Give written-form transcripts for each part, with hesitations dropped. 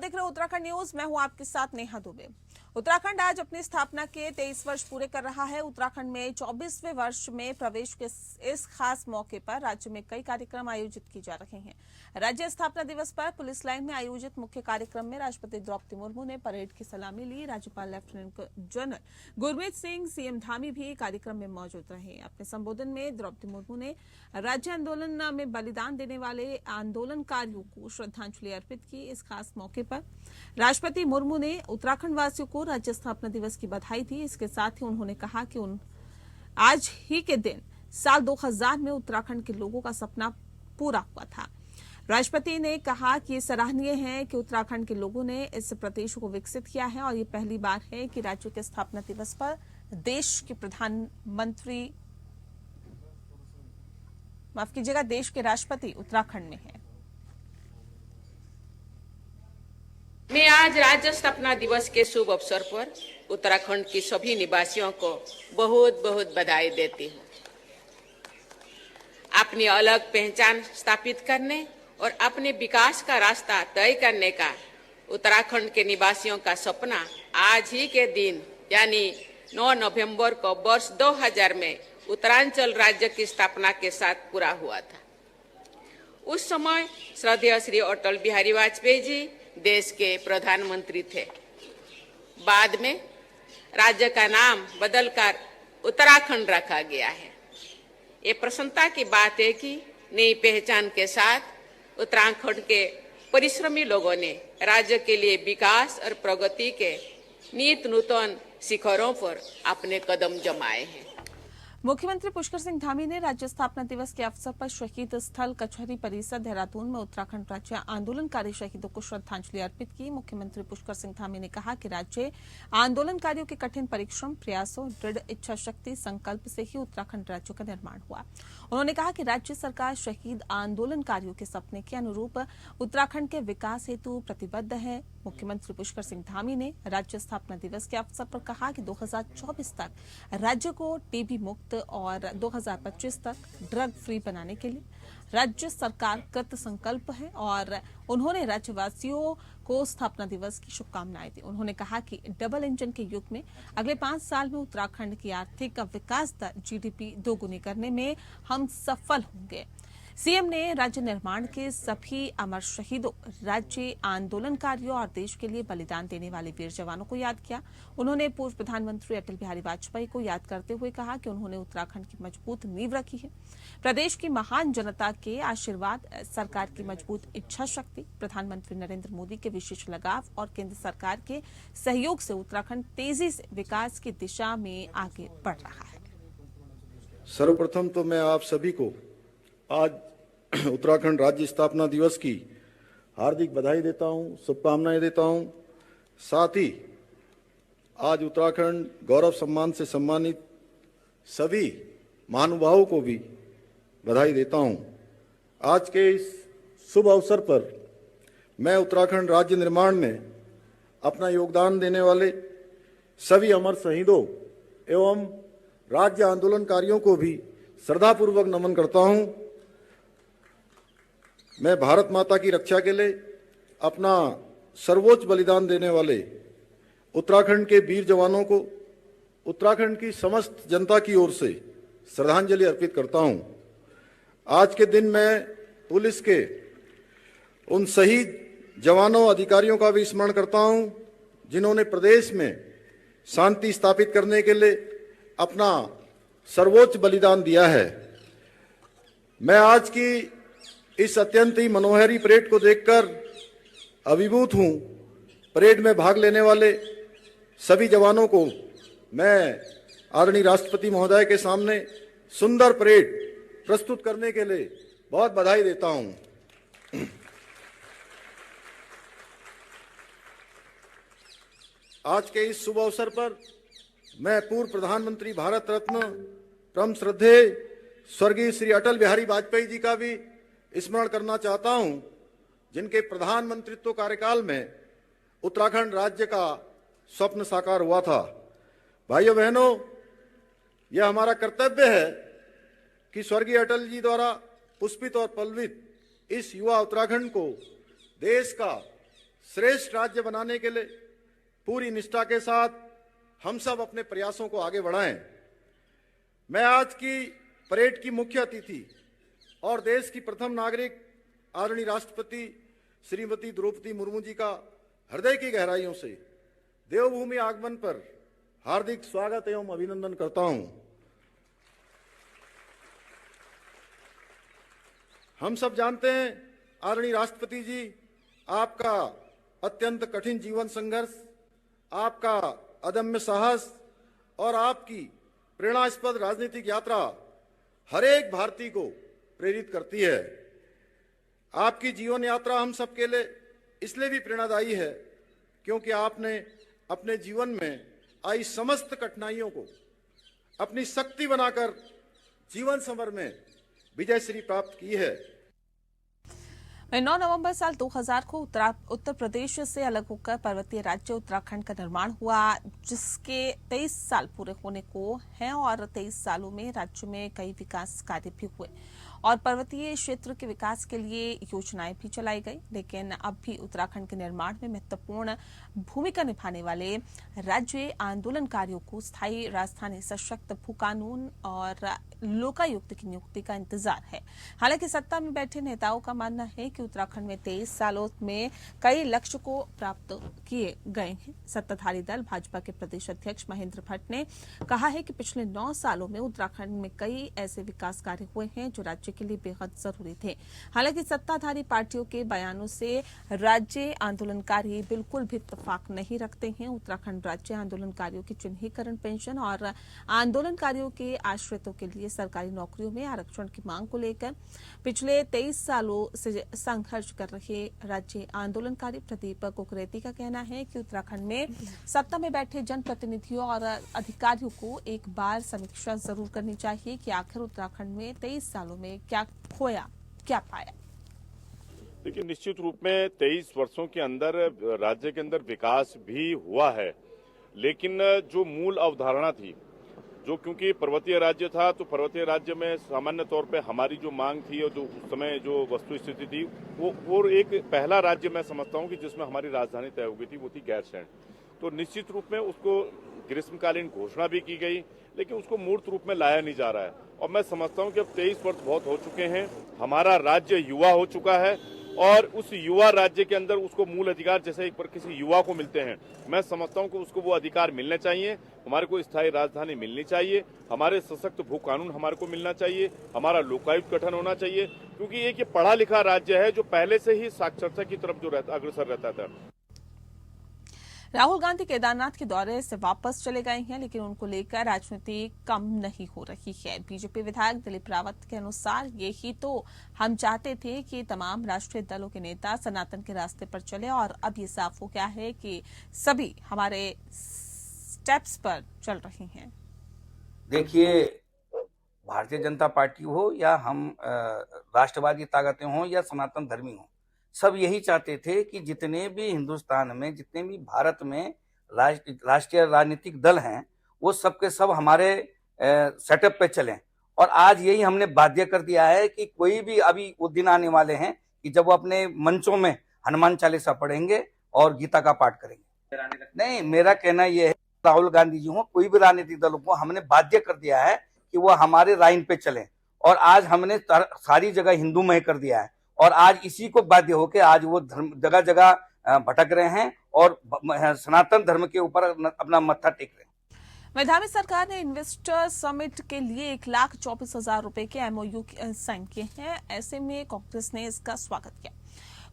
देख रहे हो उत्तराखंड न्यूज। मैं हूं आपके साथ नेहा दुबे। उत्तराखंड आज अपनी स्थापना के 23 वर्ष पूरे कर रहा है। उत्तराखंड में 24वें वर्ष में प्रवेश के इस खास मौके पर राज्य में कई कार्यक्रम आयोजित किए जा रहे हैं। राज्य स्थापना दिवस पर पुलिस लाइन में आयोजित मुख्य कार्यक्रम में राष्ट्रपति द्रौपदी मुर्मू ने परेड की सलामी ली। राज्यपाल lieutenant general Gurmeet Singh, CM Dhami भी कार्यक्रम में मौजूद रहे। अपने संबोधन में द्रौपदी मुर्मू ने राज्य आंदोलन में बलिदान देने वाले आंदोलनकारियों को श्रद्धांजलि अर्पित की। इस खास मौके पर राष्ट्रपति मुर्मू ने उत्तराखंड वासियों को राज्य स्थापना दिवस की बधाई दी। इसके साथ ही उन्होंने कहा कि आज ही के दिन साल 2000 में उत्तराखंड के लोगों का सपना पूरा हुआ था। राष्ट्रपति ने कहा कि ये सराहनीय है कि उत्तराखंड के लोगों ने इस प्रदेश को विकसित किया है और ये पहली बार है कि राज्य के स्थापना दिवस पर देश के प्रधानमंत्री, माफ कीजिएगा, देश के राष्ट्रपति उत्तराखंड में है। मैं आज राज्य स्थापना दिवस के शुभ अवसर पर उत्तराखंड की सभी निवासियों को बहुत बहुत बधाई देती हूँ। अपनी अलग पहचान स्थापित करने और अपने विकास का रास्ता तय करने का उत्तराखंड के निवासियों का सपना आज ही के दिन यानी 9 नवंबर को वर्ष 2000 में उत्तरांचल राज्य की स्थापना के साथ पूरा हुआ था। उस समय श्रद्धेय श्री अटल बिहारी वाजपेयी जी देश के प्रधानमंत्री थे। बाद में राज्य का नाम बदलकर उत्तराखंड रखा गया है। ये प्रसन्नता की बात है कि नई पहचान के साथ उत्तराखंड के परिश्रमी लोगों ने राज्य के लिए विकास और प्रगति के नित नूतन शिखरों पर अपने कदम जमाए हैं। मुख्यमंत्री पुष्कर सिंह धामी ने राज्य स्थापना दिवस के अवसर पर शहीद स्थल कचहरी परिसर देहरादून में उत्तराखंड राज्य आंदोलनकारी शहीदों को श्रद्धांजलि अर्पित की। मुख्यमंत्री पुष्कर सिंह धामी ने कहा कि राज्य आंदोलनकारियों के कठिन परिश्रम, प्रयासों, दृढ़ इच्छा शक्ति, संकल्प से ही उत्तराखंड राज्य का निर्माण हुआ। उन्होंने कहा कि राज्य सरकार शहीद आंदोलनकारियों के सपने के अनुरूप उत्तराखंड के विकास हेतु प्रतिबद्ध है। मुख्यमंत्री पुष्कर सिंह धामी ने राज्य स्थापना दिवस के अवसर पर कहा कि 2024 तक राज्य को टीबी मुक्त और 2025 तक ड्रग फ्री बनाने के लिए राज्य सरकार कृत संकल्प है और उन्होंने राज्यवासियों को स्थापना दिवस की शुभकामनाएं दी। उन्होंने कहा कि डबल इंजन के युग में अगले 5 साल में उत्तराखंड की आर्थिक विकास दर जीडीपी दोगुनी करने में हम सफल होंगे। सीएम ने राज्य निर्माण के सभी अमर शहीदों, राज्य आंदोलनकारियों और देश के लिए बलिदान देने वाले वीर जवानों को याद किया। उन्होंने पूर्व प्रधानमंत्री अटल बिहारी वाजपेयी को याद करते हुए कहा कि उन्होंने उत्तराखंड की मजबूत नींव रखी है। प्रदेश की महान जनता के आशीर्वाद, सरकार की मजबूत इच्छा शक्ति, प्रधानमंत्री नरेंद्र मोदी के विशेष लगाव और केंद्र सरकार के सहयोग से उत्तराखंड तेजी से विकास की दिशा में आगे बढ़ रहा है। सर्वप्रथम तो मैं आप सभी को आज उत्तराखंड राज्य स्थापना दिवस की हार्दिक बधाई देता हूं, शुभकामनाएं देता हूं। साथ ही आज उत्तराखंड गौरव सम्मान से सम्मानित सभी महानुभावों को भी बधाई देता हूं। आज के इस शुभ अवसर पर मैं उत्तराखंड राज्य निर्माण में अपना योगदान देने वाले सभी अमर शहीदों एवं राज्य आंदोलनकारियों को भी श्रद्धापूर्वक नमन करता हूं। मैं भारत माता की रक्षा के लिए अपना सर्वोच्च बलिदान देने वाले उत्तराखंड के वीर जवानों को उत्तराखंड की समस्त जनता की ओर से श्रद्धांजलि अर्पित करता हूं। आज के दिन मैं पुलिस के उन शहीद जवानों, अधिकारियों का भी स्मरण करता हूं जिन्होंने प्रदेश में शांति स्थापित करने के लिए अपना सर्वोच्च बलिदान दिया है। मैं आज की इस अत्यंत ही मनोहारी परेड को देखकर अभिभूत हूं। परेड में भाग लेने वाले सभी जवानों को मैं आदरणीय राष्ट्रपति महोदय के सामने सुंदर परेड प्रस्तुत करने के लिए बहुत बधाई देता हूं। आज के इस शुभ अवसर पर मैं पूर्व प्रधानमंत्री भारत रत्न परम श्रद्धेय स्वर्गीय श्री अटल बिहारी वाजपेयी जी का भी स्मरण करना चाहता हूं, जिनके प्रधानमंत्रित्व कार्यकाल में उत्तराखंड राज्य का स्वप्न साकार हुआ था। भाइयों बहनों, यह हमारा कर्तव्य है कि स्वर्गीय अटल जी द्वारा पुष्पित और पल्लवित इस युवा उत्तराखंड को देश का श्रेष्ठ राज्य बनाने के लिए पूरी निष्ठा के साथ हम सब अपने प्रयासों को आगे बढ़ाएं। मैं आज की परेड की मुख्य अतिथि और देश की प्रथम नागरिक आदरणीय राष्ट्रपति श्रीमती द्रौपदी मुर्मू जी का हृदय की गहराइयों से देवभूमि आगमन पर हार्दिक स्वागत एवं अभिनंदन करता हूं। हम सब जानते हैं आदरणीय राष्ट्रपति जी, आपका अत्यंत कठिन जीवन संघर्ष, आपका अदम्य साहस और आपकी प्रेरणास्पद राजनीतिक यात्रा हर एक भारतीय को प्रेरित करती है। आपकी जीवन यात्रा हम सबके लिए इसलिए भी प्रेरणादायी है क्योंकि आपने अपने जीवन में आई समस्त कठिनाइयों को अपनी शक्ति बनाकर जीवन समर में विजयश्री प्राप्त की है। 9 नवंबर साल 2000 को उत्तर प्रदेश से अलग होकर पर्वतीय राज्य उत्तराखंड का निर्माण हुआ, जिसके 23 साल पूरे होने को हैं और 23 सालों में राज्य में कई विकास कार्य भी हुए और पर्वतीय क्षेत्र के विकास के लिए योजनाएं भी चलाई गई। लेकिन अब भी उत्तराखंड के निर्माण में महत्वपूर्ण भूमिका निभाने वाले राज्य आंदोलनकारियों को स्थायी राजधानी, सशक्त भू कानून और लोकायुक्त की नियुक्ति का इंतजार है। हालांकि सत्ता में बैठे नेताओं का मानना है कि उत्तराखंड में 23 सालों में कई लक्ष्य को प्राप्त किए गए हैं। सत्ताधारी दल भाजपा के प्रदेश अध्यक्ष महेंद्र भट्ट ने कहा है कि पिछले 9 सालों में उत्तराखंड में कई ऐसे विकास कार्य हुए हैं जो राज्य के लिए बेहद जरूरी थे। हालांकि सत्ताधारी पार्टियों के बयानों से राज्य आंदोलनकारी बिल्कुल भी इत्तेफाक नहीं रखते हैं। उत्तराखंड राज्य आंदोलनकारियों की चिन्हीकरण पेंशन और आंदोलनकारियों के आश्रितों के लिए सरकारी नौकरियों में आरक्षण की मांग को लेकर पिछले 23 सालों से संघर्ष कर रहे राज्य आंदोलनकारी प्रदीप कुकरेती का कहना है कि उत्तराखंड में सत्ता में बैठे जनप्रतिनिधियों और अधिकारियों को एक बार समीक्षा जरूर करनी चाहिए कि आखिर उत्तराखंड में 23 सालों में क्या खोया, क्या पाया। देखिए, निश्चित रूप में 23 वर्षों के अंदर राज्य के अंदर विकास भी हुआ है, लेकिन जो मूल अवधारणा थी, जो क्योंकि पर्वतीय राज्य था, तो पर्वतीय राज्य में सामान्य तौर पे हमारी जो मांग थी और जो उस समय जो वस्तु स्थिति थी, वो और एक पहला राज्य मैं समझता हूँ कि जिसमें हमारी राजधानी तय हो गई थी, वो थी गैरसैंण। तो निश्चित रूप में उसको ग्रीष्मकालीन घोषणा भी की गई, लेकिन उसको मूर्त रूप में लाया नहीं जा रहा है। और मैं समझता हूँ कि अब 23 वर्ष बहुत हो चुके हैं, हमारा राज्य युवा हो चुका है और उस युवा राज्य के अंदर उसको मूल अधिकार जैसे एक पर किसी युवा को मिलते हैं, मैं समझता हूं कि उसको वो अधिकार मिलने चाहिए। हमारे को स्थायी राजधानी मिलनी चाहिए, हमारे सशक्त भू कानून हमारे को मिलना चाहिए, हमारा लोकायुक्त गठन होना चाहिए, क्योंकि एक ये पढ़ा लिखा राज्य है जो पहले से ही साक्षरता की तरफ जो अग्रसर रहता था। राहुल गांधी केदारनाथ के दौरे से वापस चले गए हैं, लेकिन उनको लेकर राजनीति कम नहीं हो रही है। बीजेपी विधायक दिलीप रावत के अनुसार यही तो हम चाहते थे कि तमाम राष्ट्रीय दलों के नेता सनातन के रास्ते पर चले और अब ये साफ हो गया है कि सभी हमारे स्टेप्स पर चल रहे हैं। देखिए, भारतीय जनता पार्टी हो या हम राष्ट्रवादी ताकतें हों या सनातन धर्मी हों, सब यही चाहते थे कि जितने भी हिंदुस्तान में, जितने भी भारत में राष्ट्रीय राजनीतिक दल हैं, वो सब के सब हमारे सेटअप पे चलें। और आज यही हमने बाध्य कर दिया है कि कोई भी, अभी वो दिन आने वाले हैं कि जब वो अपने मंचों में हनुमान चालीसा पढ़ेंगे और गीता का पाठ करेंगे। नहीं, मेरा कहना यह है, राहुल गांधी जी हो, कोई भी राजनीतिक दलों को हमने बाध्य कर दिया है कि वो हमारे लाइन पे चलें। और आज हमने सारी जगह हिंदूमय कर दिया है और आज इसी को बाध्य होकर आज वो धर्म जगह जगह भटक रहे हैं और सनातन धर्म के ऊपर अपना मत्था टेक रहे हैं। मैदानी सरकार ने इन्वेस्टर समिट के लिए 1,24,000 रुपए के एमओयू साइन किए हैं। ऐसे में कांग्रेस ने इसका स्वागत किया।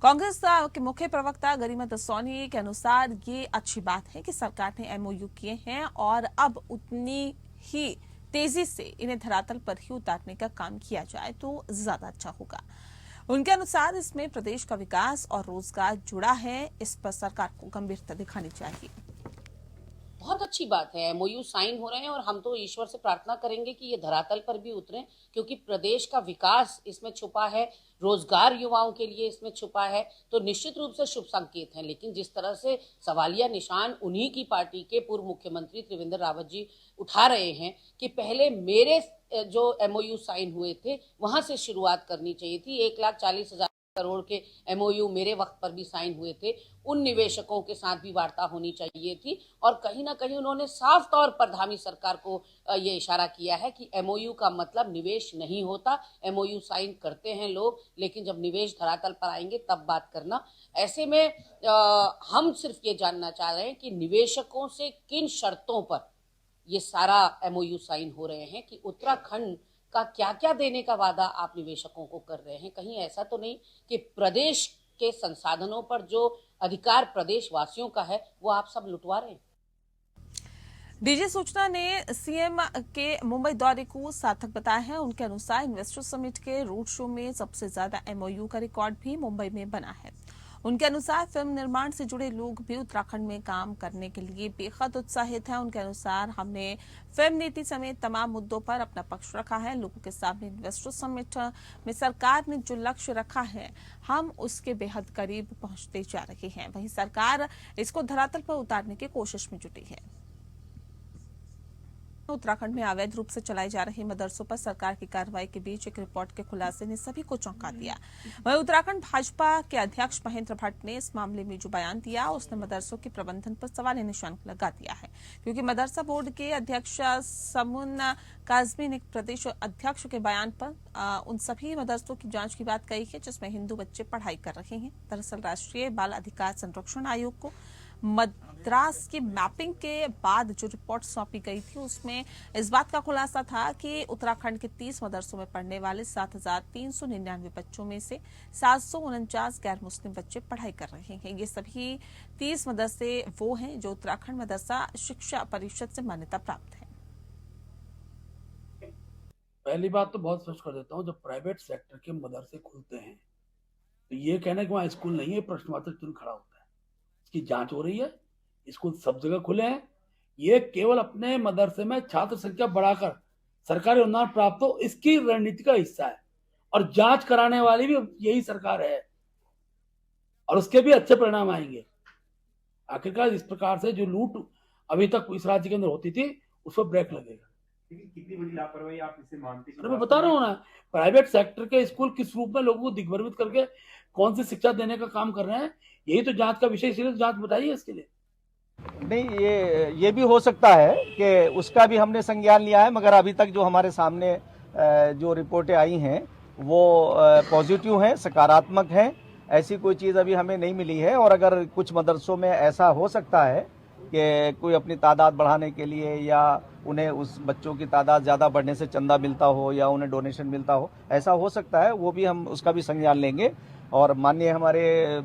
कांग्रेस के मुख्य प्रवक्ता गरिमा दसौनी के अनुसार ये अच्छी बात है कि सरकार ने एमओयू किए हैं और अब उतनी ही तेजी से इन्हें धरातल पर ही उतारने का काम किया जाए तो ज्यादा अच्छा होगा। उनके अनुसार इसमें प्रदेश का विकास और रोजगार जुड़ा है, इस पर सरकार को गंभीरता दिखानी चाहिए। बहुत अच्छी बात है, एमओयू साइन हो रहे हैं और हम तो ईश्वर से प्रार्थना करेंगे कि ये धरातल पर भी उतरे, क्योंकि प्रदेश का विकास इसमें छुपा है, रोजगार युवाओं के लिए इसमें छुपा है, तो निश्चित रूप से शुभ संकेत हैं। लेकिन जिस तरह से सवालिया निशान उन्हीं की पार्टी के पूर्व मुख्यमंत्री त्रिवेंद्र रावत जी उठा रहे हैं कि पहले मेरे जो एमओयू साइन हुए थे वहां से शुरुआत करनी चाहिए थी। 1,40,000 करोड़ के एमओयू मेरे वक्त पर भी साइन हुए थे, उन निवेशकों के साथ भी वार्ता होनी चाहिए थी। और कहीं ना कहीं उन्होंने साफ तौर पर धामी सरकार को ये इशारा किया है कि एमओयू का मतलब निवेश नहीं होता। एमओयू साइन करते हैं लोग, लेकिन जब निवेश धरातल पर आएंगे तब बात करना। ऐसे में हम सिर्फ ये जानना चाह रहे हैं कि निवेशकों से किन शर्तों पर ये सारा एमओयू साइन हो रहे हैं, कि उत्तराखंड का क्या क्या देने का वादा आप निवेशकों को कर रहे हैं। कहीं ऐसा तो नहीं कि प्रदेश के संसाधनों पर जो अधिकार प्रदेश वासियों का है वो आप सब लुटवा रहे हैं। डीजी सूचना ने सीएम के मुंबई दौरे को सार्थक बताया है। उनके अनुसार इन्वेस्टर समिट के रोड शो में सबसे ज्यादा एमओयू का रिकॉर्ड भी मुंबई में बना है। उनके अनुसार फिल्म निर्माण से जुड़े लोग भी उत्तराखंड में काम करने के लिए बेहद उत्साहित हैं। उनके अनुसार हमने फिल्म नीति समेत तमाम मुद्दों पर अपना पक्ष रखा है। लोगों के सामने इन्वेस्टर समिट में सरकार ने जो लक्ष्य रखा है, हम उसके बेहद करीब पहुंचते जा रहे हैं। वहीं सरकार इसको धरातल पर उतारने की कोशिश में जुटी है। उत्तराखंड में अवैध रूप से चलाई जा रही मदरसों पर सरकार की कार्रवाई के बीच एक रिपोर्ट के खुलासे ने सभी को चौंका दिया। वहीं उत्तराखंड भाजपा के अध्यक्ष महेंद्र भट्ट ने इस मामले में जो बयान दिया, उसने मदरसों के प्रबंधन पर सवालिया निशान लगा दिया है, क्योंकि मदरसा बोर्ड के अध्यक्ष समुन काजमी ने प्रदेश अध्यक्ष के बयान पर उन सभी मदरसों की जांच की बात कही है जिसमें हिंदू बच्चे पढ़ाई कर रहे हैं। दरअसल राष्ट्रीय बाल अधिकार संरक्षण आयोग को मद्रास की मैपिंग के बाद जो रिपोर्ट सौंपी गई थी, उसमें इस बात का खुलासा था कि उत्तराखंड के 30 मदरसों में पढ़ने वाले 7,399 बच्चों में से 749 गैर मुस्लिम बच्चे पढ़ाई कर रहे हैं। ये सभी 30 मदरसे वो हैं जो उत्तराखंड मदरसा शिक्षा परिषद से मान्यता प्राप्त है। पहली बात तो बहुत स्पष्ट कर देता हूँ, जब प्राइवेट सेक्टर के मदरसे खुलते हैं तो ये कहना कि वहाँ स्कूल नहीं है, प्रश्नवाचक चिन्ह खड़ा होता है। की जांच हो रही है, स्कूल सब जगह खुले हैं। ये केवल अपने मदरसे में छात्र संख्या बढ़ाकर सरकारी अनुदान प्राप्त हो, इसकी रणनीति का हिस्सा है। और जांच कराने वाली भी यही सरकार है और उसके भी अच्छे परिणाम आएंगे। आखिरकार इस प्रकार से जो लूट अभी तक इस राज्य के अंदर होती थी, उस पर ब्रेक लगेगा। कितनी बड़ी लापरवाही आप इसे मानते हैं? मैं बता रहा हूँ ना, प्राइवेट सेक्टर के स्कूल किस रूप में लोगों को दिग्भ्रमित करके कौन सी शिक्षा देने का काम कर रहे हैं, यही तो जांच का विषय। इसलिए जांच बताइए इसके लिए। नहीं, ये भी हो सकता है कि उसका भी हमने संज्ञान लिया है, मगर अभी तक जो हमारे सामने जो रिपोर्टें आई हैं वो पॉजिटिव हैं, सकारात्मक हैं। ऐसी कोई चीज़ अभी हमें नहीं मिली है। और अगर कुछ मदरसों में ऐसा हो सकता है कि कोई अपनी तादाद बढ़ाने के लिए या उन्हें उस बच्चों की तादाद ज़्यादा बढ़ने से चंदा मिलता हो या उन्हें डोनेशन मिलता हो, ऐसा हो सकता है, वो भी हम उसका भी संज्ञान लेंगे। और माननीय हमारे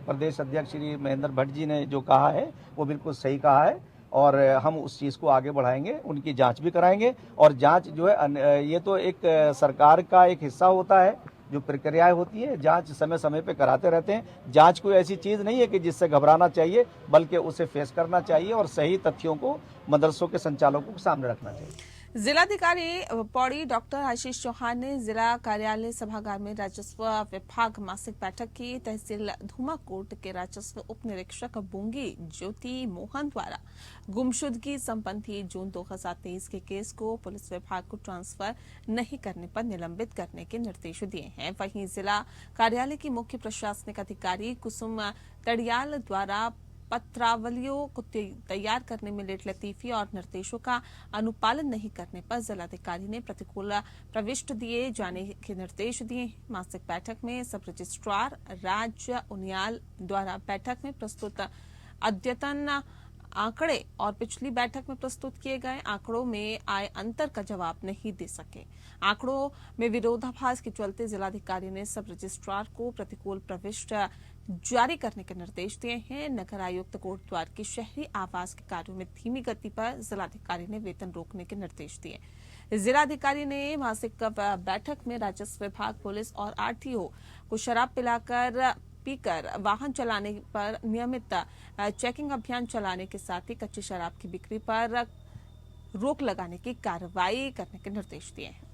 प्रदेश अध्यक्ष श्री महेंद्र भट्ट जी ने जो कहा है वो बिल्कुल सही कहा है और हम उस चीज़ को आगे बढ़ाएंगे, उनकी जांच भी कराएंगे। और जांच जो है ये तो एक सरकार का एक हिस्सा होता है, जो प्रक्रियाएं होती है, जांच समय समय पे कराते रहते हैं। जांच कोई ऐसी चीज़ नहीं है कि जिससे घबराना चाहिए, बल्कि उसे फेस करना चाहिए और सही तथ्यों को मदरसों के संचालकों के सामने रखना चाहिए। जिलाधिकारी पौड़ी डॉक्टर आशीष चौहान ने जिला कार्यालय सभागार में राजस्व विभाग मासिक बैठक की। तहसील धूमाकोट के राजस्व उप निरीक्षक बुंगी ज्योति मोहन द्वारा गुमशुदगी संबंधी जून 2023 के केस को पुलिस विभाग को ट्रांसफर नहीं करने पर निलंबित करने के निर्देश दिए हैं। वहीं जिला कार्यालय की मुख्य प्रशासनिक अधिकारी कुसुम तड़ियाल द्वारा पत्रावलियों को तैयार करने में लेटलतीफी और निर्देशों का अनुपालन नहीं करने पर जिलाधिकारी ने प्रतिकूल प्रविष्टि दिए जाने के निर्देश दिए। मासिक बैठक में सब रजिस्ट्रार राज्य उनियाल द्वारा बैठक में प्रस्तुत अद्यतन आंकड़े और पिछली बैठक में प्रस्तुत किए गए आंकड़ों में आए अंतर का जवाब नहीं दे सके। आंकड़ों में विरोधाभास के चलते जिलाधिकारी ने सब रजिस्ट्रार को प्रतिकूल प्रविष्टि जारी करने के निर्देश दिए हैं। नगर आयुक्त कोटद्वार की शहरी आवास के कार्यों में धीमी गति पर जिलाधिकारी ने वेतन रोकने के निर्देश दिए। जिलाधिकारी ने मासिक बैठक में राजस्व विभाग, पुलिस और आरटीओ को शराब पीकर वाहन चलाने पर नियमित चेकिंग अभियान चलाने के साथ ही कच्ची शराब की बिक्री पर रोक लगाने की कार्रवाई करने के निर्देश दिए हैं।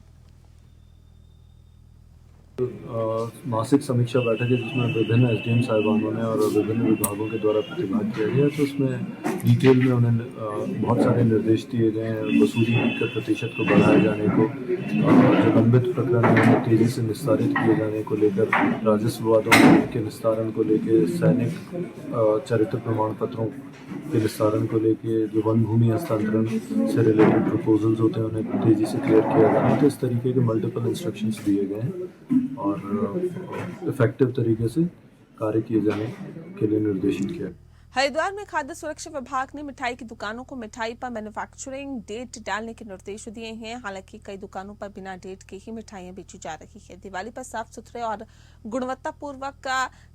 मासिक समीक्षा बैठक है जिसमें विभिन्न एसडीएम साहिबानों ने और विभिन्न विभागों के द्वारा प्रतिभाग किया गया। तो उसमें डिटेल में उन्हें बहुत सारे निर्देश दिए गए हैं। वसूली के प्रतिशत को बढ़ाए जाने को, जो लंबित प्रकरण हैं उन्हें तेज़ी से निस्तारित किए जाने को लेकर, राजस्व वादों के निस्तारण को लेकर, सैनिक चरित्र प्रमाण पत्रों के निस्तारण को लेकर, जो वन भूमि हस्तांतरण से रिलेटेड प्रपोजल्स होते हैं उन्हें तेज़ी से क्लियर किया जाना। तो इस तरीके के मल्टीपल इंस्ट्रक्शंस दिए गए हैं और इफेक्टिव तरीके से कार्य किए जाने के लिए निर्देशित किया। हरिद्वार में खाद्य सुरक्षा विभाग ने मिठाई की दुकानों को मिठाई पर मैन्युफैक्चरिंग डेट डालने के निर्देश दिए हैं। हालांकि कई दुकानों पर बिना डेट के ही मिठाइयां बेची जा रही है। दिवाली पर साफ सुथरे और गुणवत्तापूर्वक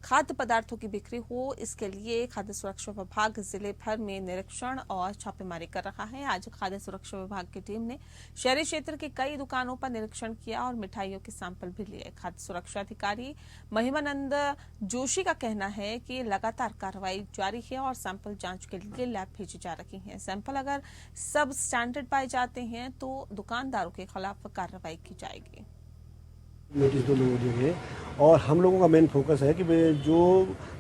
खाद्य पदार्थों की बिक्री हो, इसके लिए खाद्य सुरक्षा विभाग जिले भर में निरीक्षण और छापेमारी कर रहा है। आज खाद्य सुरक्षा विभाग की टीम ने शहरी क्षेत्र की कई दुकानों पर निरीक्षण किया और मिठाइयों के सैंपल भी लिए। खाद्य सुरक्षा अधिकारी महिमानंद जोशी का कहना है कि लगातार कार्रवाई जारी है और सैंपल जांच के लिए लैब भेजी जा रही हैं। सैंपल अगर सब स्टैंडर्ड पाए जाते हैं तो दुकानदारों के खिलाफ कार्रवाई की जाएगी। नोटिस 2 लोगों को दिए और हम लोगों का मेन फोकस है कि जो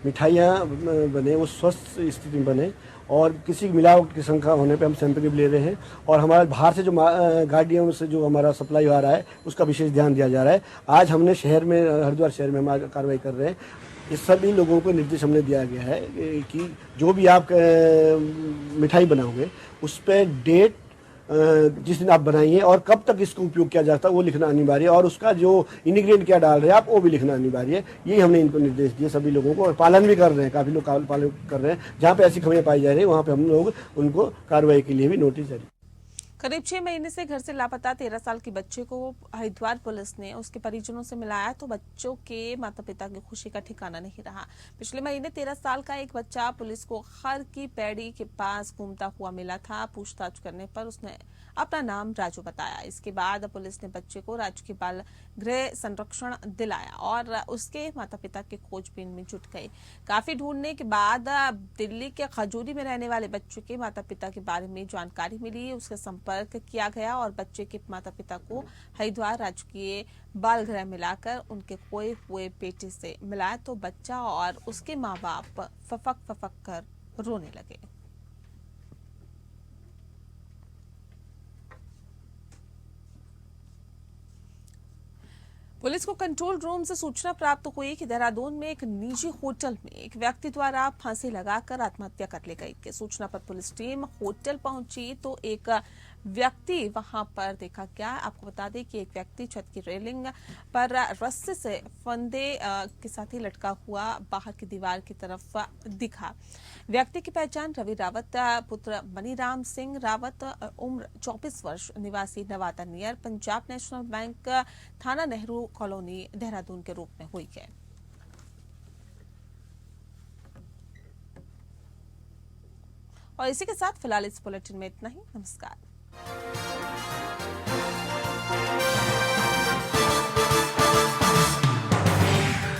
मिठाइयाँ बने वो स्वस्थ स्थिति में बने और किसी मिलावट की शंका होने पे हम सैंपल भी ले रहे हैं। और हमारे बाहर से जो गाड़ियों से जो हमारा सप्लाई आ रहा है उसका विशेष ध्यान दिया जा रहा है। आज हमने शहर में, हरिद्वार शहर में हम कार्रवाई कर रहे हैं। इस सभी लोगों को निर्देश हमने दिया गया है कि जो भी आप मिठाई बनाओगे उस पर डेट जिस दिन आप बनाइए और कब तक इसका उपयोग किया जाता है वो लिखना अनिवार्य है और उसका जो इंग्रेडिएंट क्या डाल रहे हैं आप वो भी लिखना अनिवार्य है। यही हमने इनको निर्देश दिए सभी लोगों को और पालन भी कर रहे हैं। काफ़ी लोग पालन कर रहे हैं। जहाँ पे ऐसी खबरें पाई जा रही है वहाँ पे हम लोग उनको कार्रवाई के लिए भी नोटिस जारी। करीब 6 महीने से घर से लापता 13 साल के बच्चे को हरिद्वार पुलिस ने उसके परिजनों से मिलाया तो बच्चों के माता पिता की खुशी का ठिकाना नहीं रहा। पिछले महीने 13 साल का एक बच्चा पुलिस को खर की पैड़ी के पास घूमता हुआ मिला था। पूछताछ करने पर उसने अपना नाम राजू बताया। इसके बाद पुलिस ने बच्चे को राजकीय बाल गृह संरक्षण दिलाया और उसके माता पिता की खोजबीन में जुट गए। काफी ढूंढने के बाद दिल्ली के खजूरी में रहने वाले बच्चे के माता पिता के बारे में जानकारी मिली। उसके संपर्क किया गया और बच्चे के माता पिता को हरिद्वार राजकीय बाल गृह मिलाकर उनके खोए हुए बेटे से मिलाया तो बच्चा और उसके माँ बाप फफक कर रोने लगे। पुलिस को कंट्रोल रूम से सूचना प्राप्त हुई कि देहरादून में एक निजी होटल में एक व्यक्ति द्वारा फांसी लगाकर आत्महत्या कर ली गई। सूचना पर पुलिस टीम होटल पहुंची तो एक व्यक्ति वहां पर देखा गया। आपको बता दें कि एक व्यक्ति छत की रेलिंग पर रस्से से फंदे के साथ ही लटका हुआ बाहर की दीवार की तरफ दिखा। व्यक्ति की पहचान रवि रावत पुत्र मनीराम सिंह रावत उम्र 24 वर्ष निवासी Nawada near Punjab national bank थाना नेहरू कॉलोनी देहरादून के रूप में हुई है। और इसी के साथ फिलहाल इस बुलेटिन में इतना ही। नमस्कार।